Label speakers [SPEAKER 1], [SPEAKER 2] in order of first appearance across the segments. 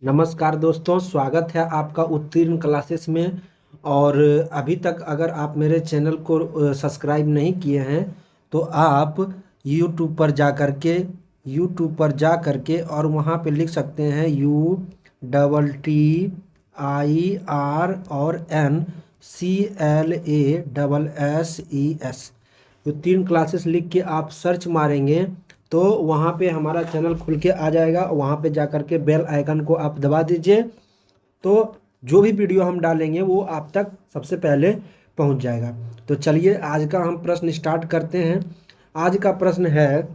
[SPEAKER 1] नमस्कार दोस्तों, स्वागत है आपका उत्तीर्ण क्लासेस में। और अभी तक अगर आप मेरे चैनल को सब्सक्राइब नहीं किए हैं तो आप यूट्यूब पर जा करके और वहाँ पे लिख सकते हैं UTTIR और NCLASSES। उत्तीर्ण क्लासेस लिख के आप सर्च मारेंगे तो वहाँ पे हमारा चैनल खुल के आ जाएगा। वहाँ पे जा कर के बेल आइकन को आप दबा दीजिए तो जो भी वीडियो हम डालेंगे वो आप तक सबसे पहले पहुँच जाएगा। तो चलिए आज का हम प्रश्न स्टार्ट करते हैं। आज का प्रश्न है,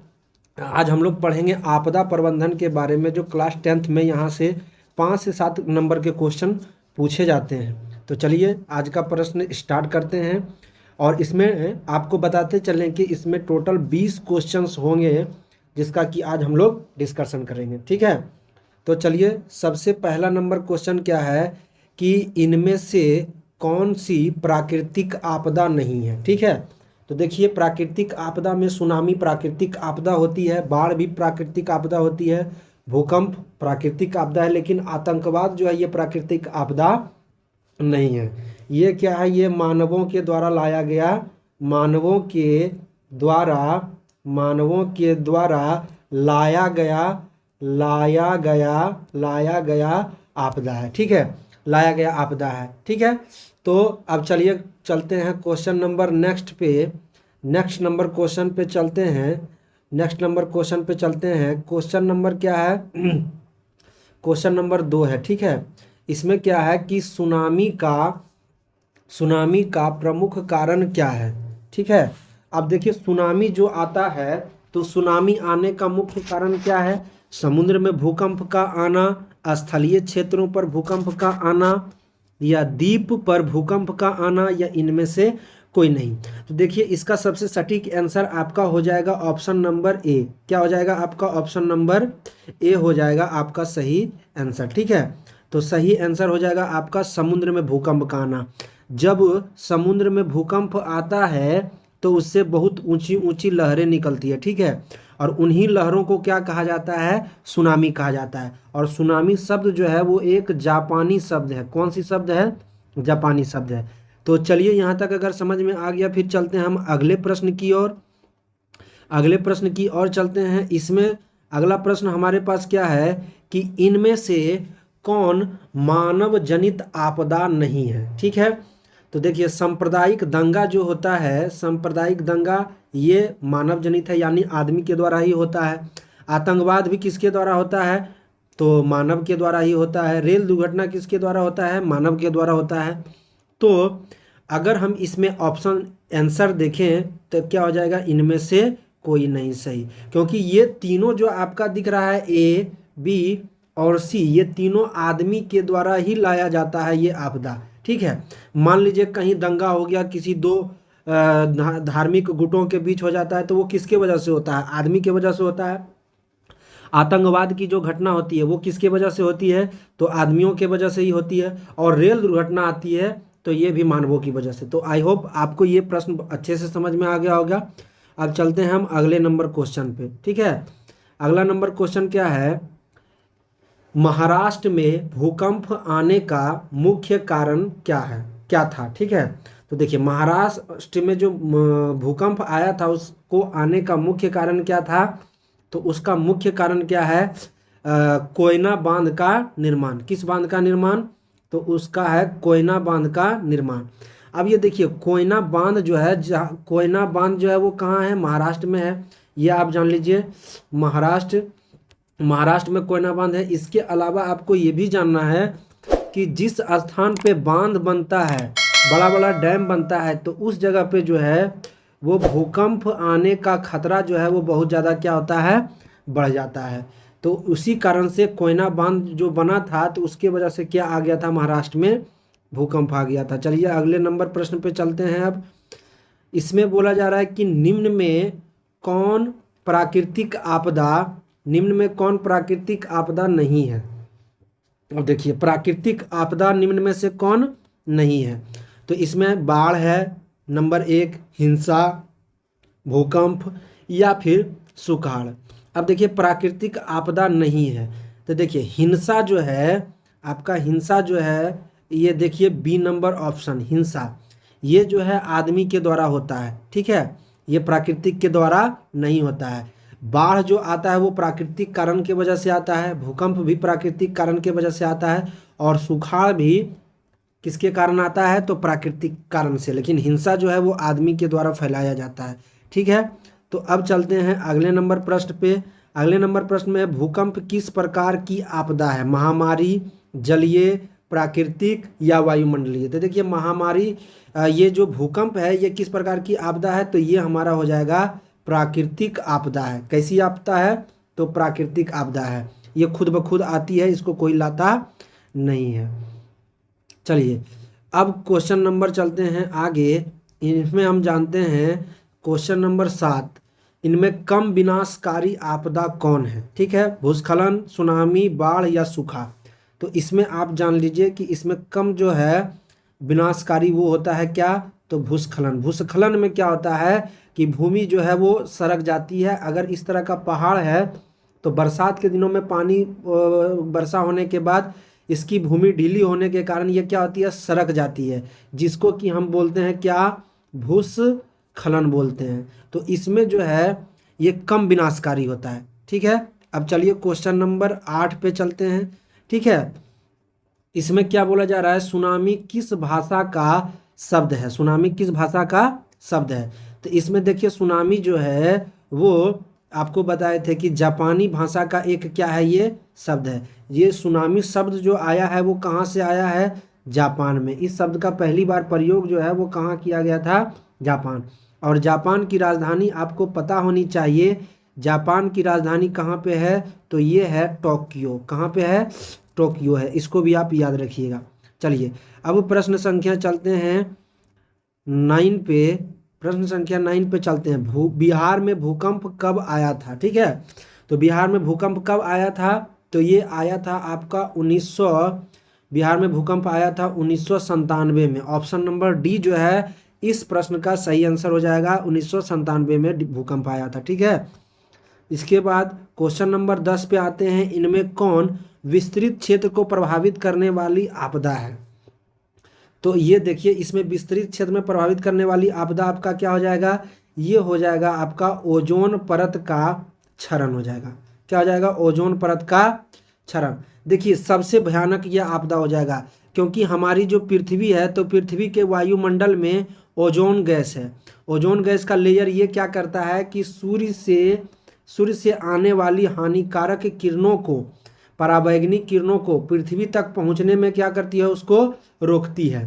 [SPEAKER 1] आज हम लोग पढ़ेंगे आपदा प्रबंधन के बारे में, जो क्लास 10th में यहाँ से 5 से 7 नंबर के क्वेश्चन पूछे जाते हैं। तो चलिए आज का प्रश्न स्टार्ट करते हैं और इसमें आपको बताते चलें कि इसमें टोटल 20 क्वेश्चंस होंगे जिसका कि आज हम लोग डिस्कशन करेंगे। ठीक है, तो चलिए सबसे पहला नंबर क्वेश्चन क्या है कि इनमें से कौन सी प्राकृतिक आपदा नहीं है। ठीक है, तो देखिए प्राकृतिक आपदा में सुनामी प्राकृतिक आपदा होती है, बाढ़ भी प्राकृतिक आपदा होती है, भूकंप प्राकृतिक आपदा है, लेकिन आतंकवाद जो है ये प्राकृतिक आपदा नहीं है। ये क्या है, ये मानवों के द्वारा लाया गया, द्वारा मानवों के द्वारा लाया गया आपदा है। ठीक है, लाया गया आपदा है। ठीक है, तो अब चलिए चलते हैं question number next number question पे चलते हैं। क्वेश्चन नंबर क्या है क्वेश्चन नंबर 2 है। ठीक है, इसमें क्या है कि सुनामी का प्रमुख कारण क्या है। ठीक है, अब देखिए सुनामी जो आता है तो सुनामी आने का मुख्य कारण क्या है, समुद्र में भूकंप का आना, स्थलीय क्षेत्रों पर भूकंप का आना, या द्वीप पर भूकंप का आना, या इनमें से कोई नहीं। तो देखिए इसका सबसे सटीक आंसर आपका हो जाएगा ऑप्शन नंबर ए। क्या हो जाएगा आपका? ऑप्शन नंबर ए हो जाएगा आपका सही आंसर। ठीक है, तो सही आंसर हो जाएगा आपका समुद्र में भूकंप का आना। जब समुद्र में भूकंप आता है तो उससे बहुत ऊंची ऊंची लहरें निकलती है। ठीक है, और उन्हीं लहरों को क्या कहा जाता है? सुनामी कहा जाता है। और सुनामी शब्द जो है वो एक जापानी शब्द है। कौन सी शब्द है? जापानी शब्द है। तो चलिए यहाँ तक अगर समझ में आ गया, फिर चलते हैं हम अगले प्रश्न की ओर चलते हैं। इसमें अगला प्रश्न हमारे पास क्या है कि इनमें से कौन मानव जनित आपदा नहीं है। ठीक है, तो देखिए सांप्रदायिक दंगा जो होता है, सांप्रदायिक दंगा ये मानव जनित है, यानी आदमी के द्वारा ही होता है। आतंकवाद भी किसके द्वारा होता है? तो मानव के द्वारा ही होता है। रेल दुर्घटना किसके द्वारा होता है? मानव के द्वारा होता है। तो अगर हम इसमें ऑप्शन आंसर देखें तो क्या हो जाएगा? इनमें से कोई नहीं सही, क्योंकि ये तीनों जो आपका दिख रहा है ए, बी और सी, ये तीनों आदमी के द्वारा ही लाया जाता है ये आपदा। ठीक है, मान लीजिए कहीं दंगा हो गया, किसी दो धार्मिक गुटों के बीच हो जाता है तो वो किसके वजह से होता है? आदमी के वजह से होता है। आतंकवाद की जो घटना होती है वो किसके वजह से होती है? तो आदमियों के वजह से ही होती है। और रेल दुर्घटना आती है तो ये भी मानवों की वजह से। तो आई होप आपको ये प्रश्न अच्छे से समझ में आ गया होगा। अब चलते हैं हम अगले नंबर क्वेश्चन पे। ठीक है, अगला नंबर क्वेश्चन क्या है, महाराष्ट्र में भूकंप आने का मुख्य कारण क्या था। ठीक है, तो देखिए महाराष्ट्र में जो भूकंप आया था उसको आने का मुख्य कारण क्या था? तो उसका मुख्य कारण क्या है? कोयना बांध का निर्माण। किस बांध का निर्माण? तो उसका है कोयना बांध का निर्माण। अब ये देखिए कोयना बांध जो है, वो कहाँ है? महाराष्ट्र में है। ये आप जान लीजिए, महाराष्ट्र में कोयना बांध है। इसके अलावा आपको ये भी जानना है कि जिस स्थान पे बांध बनता है, बड़ा बड़ा डैम बनता है, तो उस जगह पे जो है वो भूकंप आने का खतरा जो है वो बहुत ज़्यादा क्या होता है? बढ़ जाता है। तो उसी कारण से कोयना बांध जो बना था तो उसके वजह से क्या आ गया था? महाराष्ट्र में भूकंप आ गया था। चलिए अगले नंबर प्रश्न पे चलते हैं। अब इसमें बोला जा रहा है कि निम्न में कौन प्राकृतिक आपदा नहीं है। अब देखिए प्राकृतिक आपदा निम्न में से कौन नहीं है। तो इसमें बाढ़ है नंबर 1, हिंसा, भूकंप, या फिर सुखाड़। अब देखिए प्राकृतिक आपदा नहीं है, तो देखिए हिंसा जो है, आपका हिंसा जो है, ये देखिए बी नंबर ऑप्शन हिंसा, ये जो है आदमी के द्वारा होता है, ठीक है, ये प्राकृतिक के द्वारा नहीं होता है। बाढ़ जो आता है वो प्राकृतिक कारण के वजह से आता है, भूकंप भी प्राकृतिक कारण के वजह से आता है, और सुखाड़ भी किसके कारण आता है, तो प्राकृतिक कारण से। लेकिन हिंसा जो है वो आदमी के द्वारा फैलाया जाता है, ठीक है। तो अब चलते हैं अगले नंबर प्रश्न पे। अगले नंबर प्रश्न में भूकंप किस प्रकार की आपदा है, महामारी, जलीय, प्राकृतिक या वायुमंडलीय। तो देखिए महामारी, ये जो भूकंप है ये किस प्रकार की आपदा है, तो ये हमारा हो जाएगा प्राकृतिक आपदा है। कैसी आपदा है, तो प्राकृतिक आपदा है, ये खुद ब खुद आती है, इसको कोई लाता नहीं है। चलिए अब क्वेश्चन नंबर चलते हैं आगे। इसमें हम जानते हैं क्वेश्चन नंबर 7, इनमें कम विनाशकारी आपदा कौन है, ठीक है, भूस्खलन, सुनामी, बाढ़ या सूखा। तो इसमें आप जान लीजिए कि इसमें कम जो है विनाशकारी वो होता है क्या, तो भूस्खलन। भूस्खलन में क्या होता है कि भूमि जो है वो सरक जाती है। अगर इस तरह का पहाड़ है तो बरसात के दिनों में पानी वर्षा होने के बाद इसकी भूमि ढीली होने के कारण ये क्या होती है, सरक जाती है, जिसको कि हम बोलते हैं क्या, भूस्खलन बोलते हैं। तो इसमें जो है ये कम विनाशकारी होता है, ठीक है। अब चलिए क्वेश्चन नंबर 8 पे चलते हैं, ठीक है। इसमें क्या बोला जा रहा है, सुनामी किस भाषा का शब्द है, सुनामी किस भाषा का शब्द है। तो इसमें देखिए सुनामी जो है वो आपको बताए थे कि जापानी भाषा का एक क्या है, ये शब्द है। ये सुनामी शब्द जो आया है वो कहाँ से आया है, जापान में। इस शब्द का पहली बार प्रयोग जो है वो कहाँ किया गया था, जापान। और जापान की राजधानी आपको पता होनी चाहिए, जापान की राजधानी कहाँ पे है, तो ये है टोक्यो। कहाँ पे है, टोक्यो है, इसको भी आप याद रखिएगा। चलिए अब प्रश्न संख्या चलते हैं 9 पे, प्रश्न संख्या 9 पे चलते हैं। बिहार में भूकंप कब आया था, ठीक है। तो बिहार में भूकंप कब आया था, तो ये आया था आपका 1900, बिहार में भूकंप आया था 1997 में। ऑप्शन नंबर डी जो है इस प्रश्न का सही आंसर हो जाएगा, 1997 में भूकंप आया था, ठीक है। इसके बाद क्वेश्चन नंबर 10 पे आते हैं, इनमें कौन विस्तृत क्षेत्र को प्रभावित करने वाली आपदा है। तो ये देखिए इसमें विस्तृत क्षेत्र में प्रभावित करने वाली आपदा आपका क्या हो जाएगा, ये हो जाएगा आपका ओजोन परत का क्षरण हो जाएगा। क्या हो जाएगा, ओजोन परत का क्षरण। देखिए सबसे भयानक यह आपदा हो जाएगा, क्योंकि हमारी जो पृथ्वी है तो पृथ्वी के वायुमंडल में ओजोन गैस है। ओजोन गैस का लेयर ये क्या करता है कि सूर्य से आने वाली हानिकारक किरणों को, पराबैंगनी किरणों को पृथ्वी तक पहुंचने में क्या करती है, उसको रोकती है।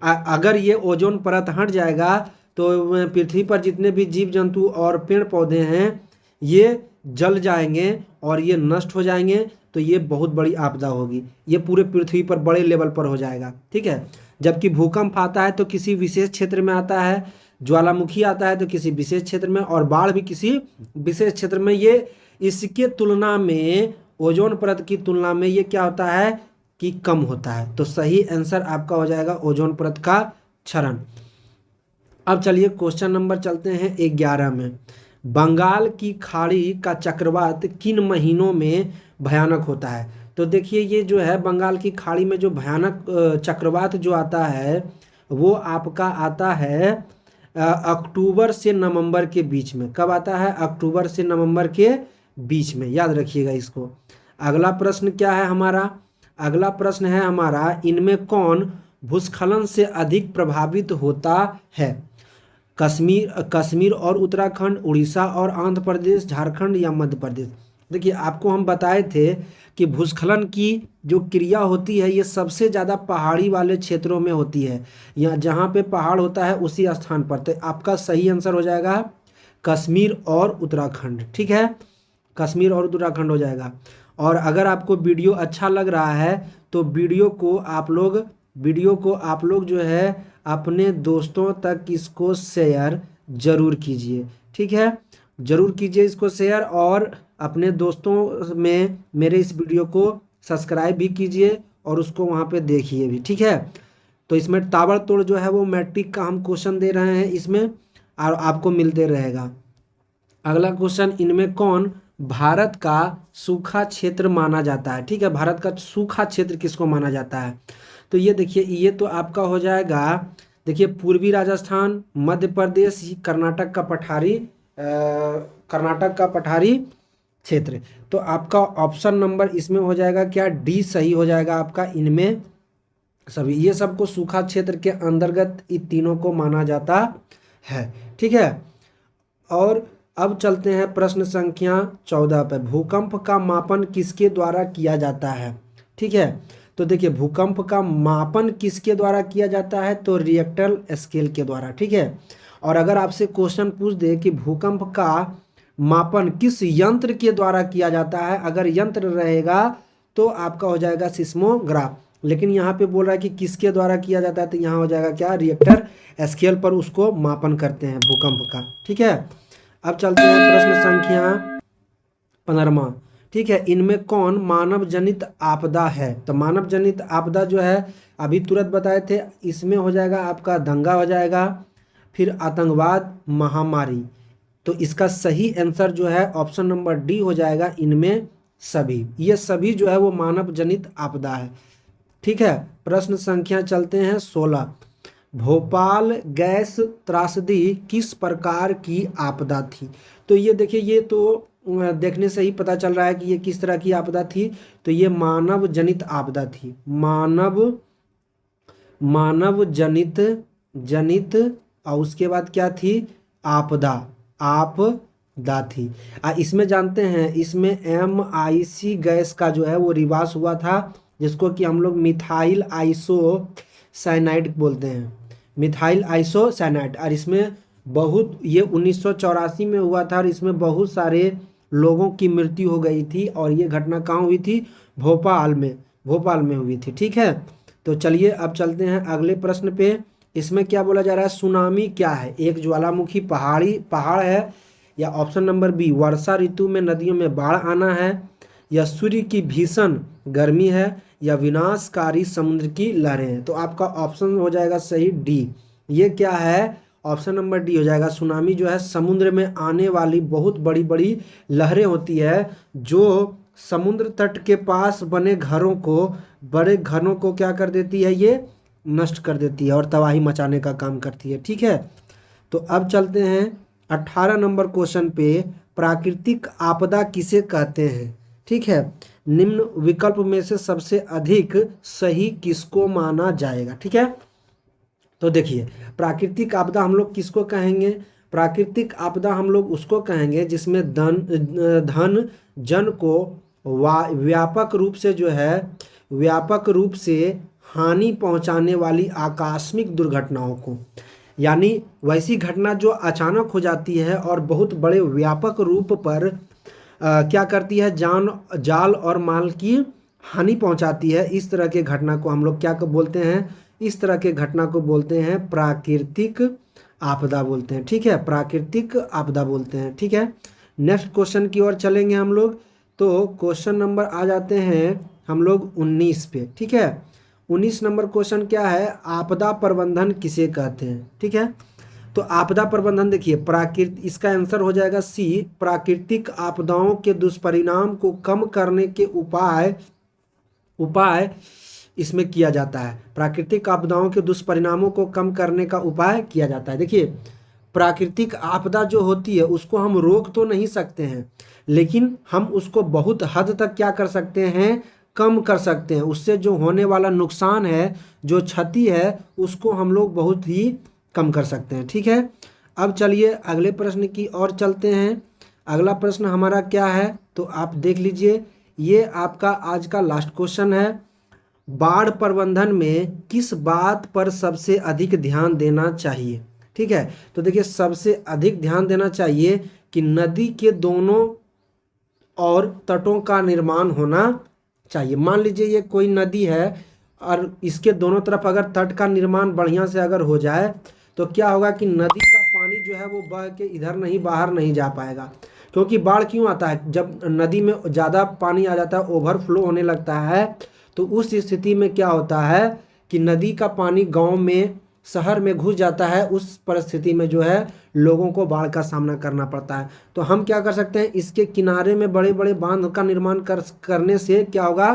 [SPEAKER 1] अगर ये ओजोन परत हट जाएगा तो पृथ्वी पर जितने भी जीव जंतु और पेड़ पौधे हैं ये जल जाएंगे और ये नष्ट हो जाएंगे। तो ये बहुत बड़ी आपदा होगी, ये पूरे पृथ्वी पर बड़े लेवल पर हो जाएगा, ठीक है। जबकि भूकंप आता है तो किसी विशेष क्षेत्र में आता है, ज्वालामुखी आता है तो किसी विशेष क्षेत्र में, और बाढ़ भी किसी विशेष क्षेत्र में। ये इसके तुलना में, ओजोन परत की तुलना में ये क्या होता है कि कम होता है। तो सही आंसर आपका हो जाएगा ओजोन परत का क्षरण। अब चलिए क्वेश्चन नंबर चलते हैं 11 में, बंगाल की खाड़ी का चक्रवात किन महीनों में भयानक होता है। तो देखिए ये जो है बंगाल की खाड़ी में जो भयानक चक्रवात जो आता है वो आपका आता है अक्टूबर से नवंबर के बीच में। कब आता है, अक्टूबर से नवंबर के बीच में, याद रखिएगा इसको। अगला प्रश्न क्या है हमारा, अगला प्रश्न है हमारा, इनमें कौन भूस्खलन से अधिक प्रभावित होता है, कश्मीर और उत्तराखंड, उड़ीसा और आंध्र प्रदेश, झारखंड या मध्य प्रदेश। देखिए आपको हम बताए थे कि भूस्खलन की जो क्रिया होती है ये सबसे ज़्यादा पहाड़ी वाले क्षेत्रों में होती है, या जहाँ पे पहाड़ होता है उसी स्थान पर। तो आपका सही आंसर हो जाएगा कश्मीर और उत्तराखंड, ठीक है, कश्मीर और उत्तराखंड हो जाएगा। और अगर आपको वीडियो अच्छा लग रहा है तो वीडियो को आप लोग जो है अपने दोस्तों तक इसको शेयर जरूर कीजिए, ठीक है, जरूर कीजिए इसको शेयर, और अपने दोस्तों में मेरे इस वीडियो को सब्सक्राइब भी कीजिए और उसको वहाँ पे देखिए भी, ठीक है। तो इसमें ताबड़तोड़ जो है वो मैट्रिक का हम क्वेश्चन दे रहे हैं इसमें, और आपको मिलते रहेगा। अगला क्वेश्चन, इनमें कौन भारत का सूखा क्षेत्र माना जाता है? ठीक है, भारत का सूखा क्षेत्र किसको माना जाता है? तो ये देखिए, ये तो आपका हो जाएगा, देखिए पूर्वी राजस्थान, मध्य प्रदेश, कर्नाटक का पठारी कर्नाटक का पठारी क्षेत्र। तो आपका ऑप्शन नंबर इसमें हो जाएगा क्या, डी सही हो जाएगा आपका। इनमें सभी ये सबको सूखा क्षेत्र के अंतर्गत इन तीनों को माना जाता है। ठीक है, और अब चलते हैं प्रश्न संख्या 14 पे। भूकंप का मापन किसके द्वारा किया जाता है? ठीक है, तो देखिए भूकंप का मापन किसके द्वारा किया जाता है? तो रिएक्टर स्केल के द्वारा। ठीक है, और अगर आपसे क्वेश्चन पूछ दे कि भूकंप का मापन किस यंत्र के द्वारा किया जाता है, अगर यंत्र रहेगा तो आपका हो जाएगा सिस्मोग्राफ। लेकिन यहाँ पे बोल रहा है कि किसके द्वारा किया जाता है, तो यहाँ हो जाएगा क्या, रिएक्टर स्केल पर उसको मापन करते हैं भूकंप का। ठीक है, अब चलते हैं प्रश्न संख्या 15। ठीक है, इनमें कौन मानव जनित आपदा है? तो मानव जनित आपदा जो है अभी तुरंत बताए थे, इसमें हो जाएगा आपका दंगा हो जाएगा, फिर आतंकवाद, महामारी। तो इसका सही आंसर जो है ऑप्शन नंबर डी हो जाएगा, इनमें सभी। ये सभी जो है वो मानव जनित आपदा है। ठीक है, प्रश्न संख्या चलते हैं 16। भोपाल गैस त्रासदी किस प्रकार की आपदा थी? तो ये देखिए, ये तो देखने से ही पता चल रहा है कि ये किस तरह की आपदा थी। तो ये मानव जनित आपदा थी, मानव जनित और उसके बाद क्या थी, आपदा थी। इसमें जानते हैं, इसमें MIC गैस का जो है वो रिवाज हुआ था, जिसको कि हम लोग मिथाइल आइसोसाइनाइड बोलते हैं, मिथाइल आइसोसाइनाइड। और इसमें बहुत, ये 1984 में हुआ था और इसमें बहुत सारे लोगों की मृत्यु हो गई थी। और ये घटना कहाँ हुई थी, भोपाल में हुई थी। ठीक है, तो चलिए अब चलते हैं अगले प्रश्न पे। इसमें क्या बोला जा रहा है, सुनामी क्या है? एक ज्वालामुखी पहाड़ है, या ऑप्शन नंबर बी वर्षा ऋतु में नदियों में बाढ़ आना है, या सूर्य की भीषण गर्मी है, या विनाशकारी समुद्र की लहरें हैं। तो आपका ऑप्शन हो जाएगा सही डी। ये क्या है, ऑप्शन नंबर डी हो जाएगा। सुनामी जो है समुद्र में आने वाली बहुत बड़ी बड़ी लहरें होती है, जो समुद्र तट के पास बने बड़े घरों को क्या कर देती है, ये नष्ट कर देती है और तबाही मचाने का काम करती है। ठीक है, तो अब चलते हैं 18 नंबर क्वेश्चन पे। प्राकृतिक आपदा किसे कहते हैं? ठीक है, निम्न विकल्प में से सबसे अधिक सही किसको माना जाएगा? ठीक है, तो देखिए प्राकृतिक आपदा हम लोग किसको कहेंगे? प्राकृतिक आपदा हम लोग उसको कहेंगे जिसमें धन जन को व्यापक रूप से हानि पहुंचाने वाली आकस्मिक दुर्घटनाओं को, यानी वैसी घटना जो अचानक हो जाती है और बहुत बड़े व्यापक रूप पर क्या करती है, जाल और माल की हानि पहुंचाती है। इस तरह के घटना को हम लोग क्या बोलते हैं, इस तरह के घटना को बोलते हैं प्राकृतिक आपदा बोलते हैं। ठीक है, प्राकृतिक आपदा बोलते हैं। ठीक है, नेक्स्ट क्वेश्चन की ओर चलेंगे हम लोग। तो क्वेश्चन नंबर आ जाते हैं हम लोग 19 पे। ठीक है, 19 नंबर क्वेश्चन क्या है, आपदा प्रबंधन किसे कहते हैं? ठीक है, तो आपदा प्रबंधन देखिए, इसका आंसर हो जाएगा सी। प्राकृतिक आपदाओं के दुष्परिणाम को कम करने के उपाय इसमें किया जाता है। प्राकृतिक आपदाओं के दुष्परिणामों को कम करने का उपाय किया जाता है। देखिए प्राकृतिक आपदा जो होती है उसको हम रोक तो नहीं सकते हैं, लेकिन हम उसको बहुत हद तक क्या कर सकते हैं, कम कर सकते हैं। उससे जो होने वाला नुकसान है, जो क्षति है, उसको हम लोग बहुत ही कम कर सकते हैं। ठीक है, अब चलिए अगले प्रश्न की ओर चलते हैं। अगला प्रश्न हमारा क्या है, तो आप देख लीजिए, ये आपका आज का लास्ट क्वेश्चन है। बाढ़ प्रबंधन में किस बात पर सबसे अधिक ध्यान देना चाहिए? ठीक है, तो देखिए सबसे अधिक ध्यान देना चाहिए कि नदी के दोनों और तटों का निर्माण होना चाहिए। मान लीजिए ये कोई नदी है और इसके दोनों तरफ अगर तट का निर्माण बढ़िया से अगर हो जाए तो क्या होगा कि नदी का पानी जो है वो बह के इधर नहीं बाहर नहीं जा पाएगा। क्योंकि बाढ़ क्यों आता है, जब नदी में ज़्यादा पानी आ जाता है, ओवरफ्लो होने लगता है, तो उस स्थिति में क्या होता है कि नदी का पानी गांव में शहर में घुस जाता है, उस परिस्थिति में जो है लोगों को बाढ़ का सामना करना पड़ता है। तो हम क्या कर सकते हैं, इसके किनारे में बड़े बड़े बांध का निर्माण करने से क्या होगा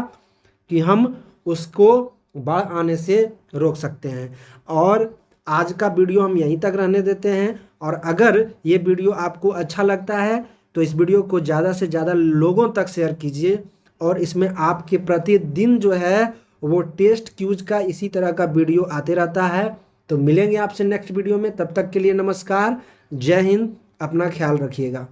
[SPEAKER 1] कि हम उसको बाढ़ आने से रोक सकते हैं। और आज का वीडियो हम यहीं तक रहने देते हैं। और अगर ये वीडियो आपको अच्छा लगता है तो इस वीडियो को ज़्यादा से ज़्यादा लोगों तक शेयर कीजिए। और इसमें आपके प्रतिदिन जो है वो टेस्ट क्यूज का इसी तरह का वीडियो आते रहता है। तो मिलेंगे आपसे नेक्स्ट वीडियो में, तब तक के लिए नमस्कार, जय हिंद, अपना ख्याल रखिएगा।